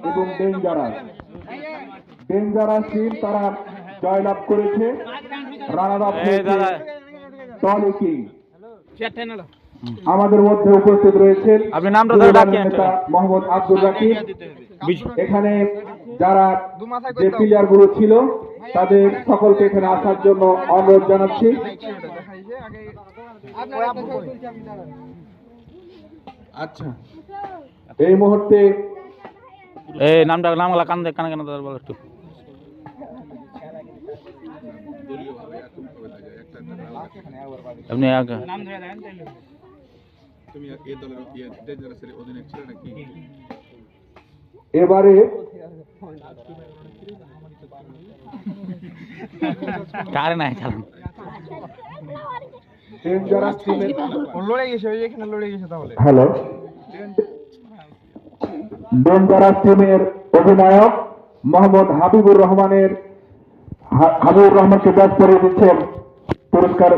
এবং dangerous team তারা জয়লাভ করেছে। রানার আপ হয়েছে টনি কিং। আমাদের মধ্যে উপস্থিত রয়েছেন আপনি নামটা নেতা মোহাম্মদ আব্দুর রাকিব। এখানে যারা যে প্লেয়ার গুলো ছিল তাদের সকলকে এখানে আসার জন্য অনুরোধ জানাচ্ছি। আচ্ছা, এই মুহূর্তে নামটা নামগুলা কানে কানে বলো একটু। আপনি এবারে কারে নাই চালান ডেঞ্জারাস টিমের লড়ে গেছে, ওই এখানে লড়ে গেছে। তাহলে হ্যালো, ডেঞ্জারাস টিমের অধিনায়ক মোহাম্মদ হাবিবুর রহমানকে ব্যাট করে দিচ্ছেন পুরস্কার।